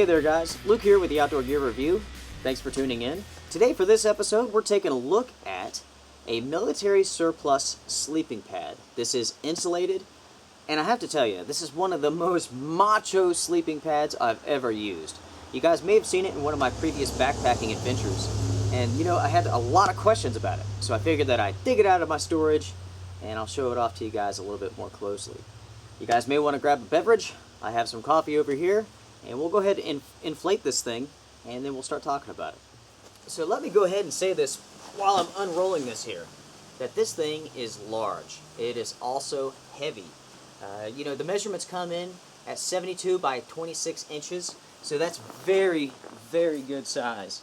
Hey there guys, Luke here with the Outdoor Gear Review. Thanks for tuning in. Today for this episode, we're taking a look at a military surplus sleeping pad. This is insulated, and I have to tell you, this is one of the most macho sleeping pads I've ever used. You guys may have seen it in one of my previous backpacking adventures, and you know, I had a lot of questions about it, so I figured that I'd dig it out of my storage, and I'll show it off to you guys a little bit more closely. You guys may want to grab a beverage. I have some coffee over here, and we'll go ahead and inflate this thing, and then we'll start talking about it. So let me go ahead and say this while I'm unrolling this here, that this thing is large. It is also heavy. You know, the measurements come in at 72 by 26 inches, so that's very, very good size.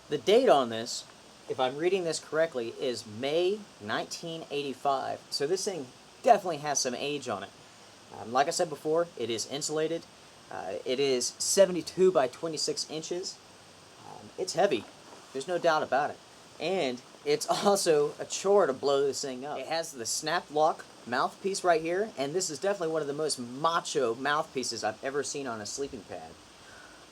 The date on this, if I'm reading this correctly, is May 1985, so this thing definitely has some age on it. Like I said before, it is insulated. It is 72 by 26 inches. It's heavy. There's no doubt about it. And it's also a chore to blow this thing up. It has the snap lock mouthpiece right here, and this is definitely one of the most macho mouthpieces I've ever seen on a sleeping pad.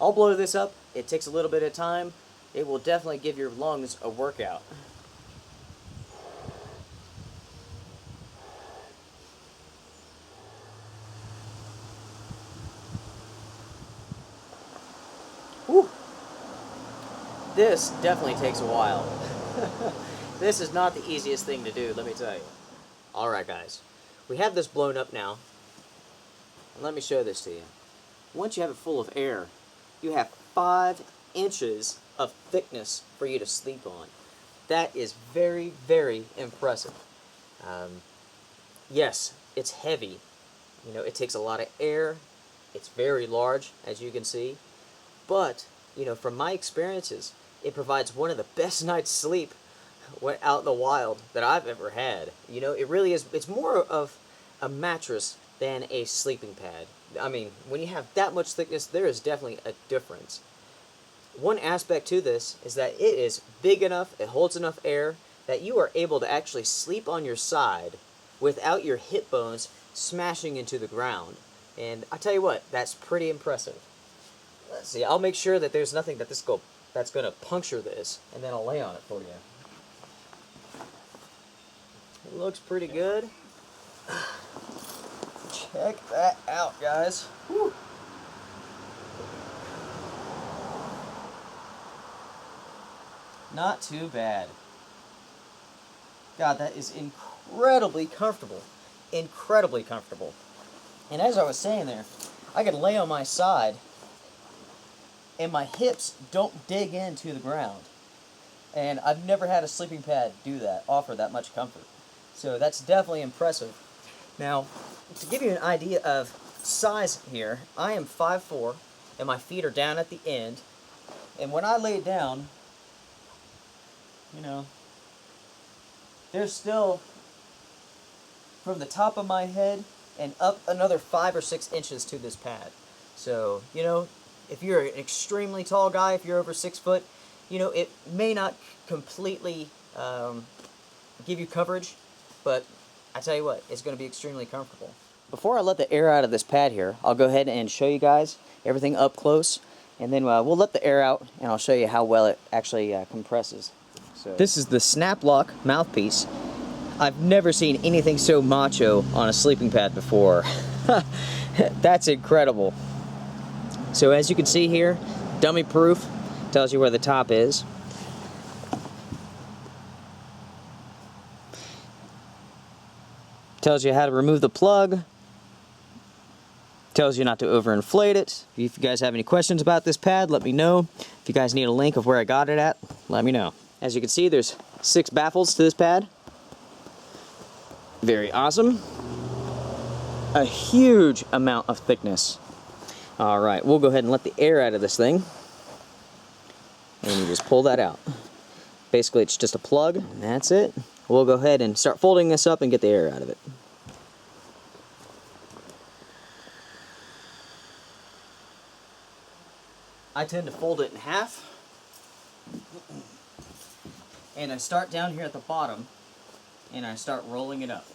I'll blow this up. It takes a little bit of time. It will definitely give your lungs a workout. Whew. This definitely takes a while. This is not the easiest thing to do, let me tell you. Alright guys, we have this blown up now. And let me show this to you. Once you have it full of air, you have 5 inches of thickness for you to sleep on. That is very, very impressive. Yes, it's heavy. You know, it takes a lot of air. It's very large, as you can see. But, you know, from my experiences, it provides one of the best night's sleep out in the wild that I've ever had. You know, it really is, it's more of a mattress than a sleeping pad. I mean, when you have that much thickness, there is definitely a difference. One aspect to this is that it is big enough, it holds enough air, that you are able to actually sleep on your side without your hip bones smashing into the ground. And I tell you what, that's pretty impressive. Let's see, I'll make sure that there's nothing that's going to puncture this, and then I'll lay on it for you. It looks pretty good. Check that out, guys. Whew. Not too bad. God, that is incredibly comfortable. Incredibly comfortable. And as I was saying there, I could lay on my side and my hips don't dig into the ground. And I've never had a sleeping pad do that, offer that much comfort. So that's definitely impressive. Now, to give you an idea of size here, I am 5'4", and my feet are down at the end. And when I lay down, you know, there's still, from the top of my head and up another 5 or 6 inches to this pad. So, you know, if you're an extremely tall guy, if you're over 6 foot, you know, it may not completely give you coverage, but I tell you what, it's going to be extremely comfortable. Before I let the air out of this pad here, I'll go ahead and show you guys everything up close, and then we'll let the air out, and I'll show you how well it actually compresses. So this is the snap lock mouthpiece. I've never seen anything so macho on a sleeping pad before. That's incredible. So as you can see here, dummy proof, tells you where the top is. Tells you how to remove the plug. Tells you not to overinflate it. If you guys have any questions about this pad, let me know. If you guys need a link of where I got it at, let me know. As you can see, there's 6 baffles to this pad. Very awesome. A huge amount of thickness. Alright, we'll go ahead and let the air out of this thing. And you just pull that out. Basically, it's just a plug, and that's it. We'll go ahead and start folding this up and get the air out of it. I tend to fold it in half. And I start down here at the bottom, and I start rolling it up.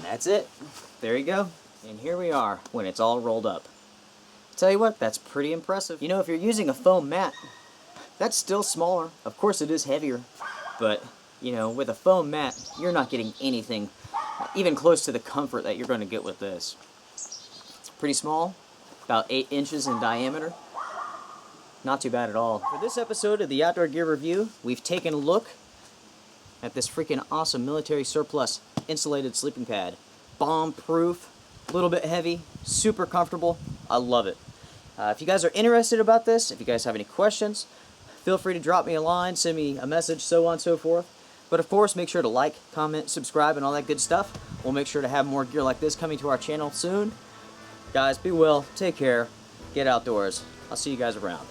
That's it. There you go. And here we are when it's all rolled up. Tell you what, that's pretty impressive. You know, if you're using a foam mat, that's still smaller. Of course it is heavier, but you know, with a foam mat, you're not getting anything even close to the comfort that you're going to get with this. It's pretty small, about 8 inches in diameter. Not too bad at all. For this episode of the Outdoor Gear Review, we've taken a look at this freaking awesome military surplus insulated sleeping pad. Bomb-proof, a little bit heavy, super comfortable. I love it. If you guys are interested about this, if you guys have any questions, feel free to drop me a line, send me a message, so on and so forth. But of course, make sure to like, comment, subscribe, and all that good stuff. We'll make sure to have more gear like this coming to our channel soon. Guys, be well, take care, get outdoors. I'll see you guys around.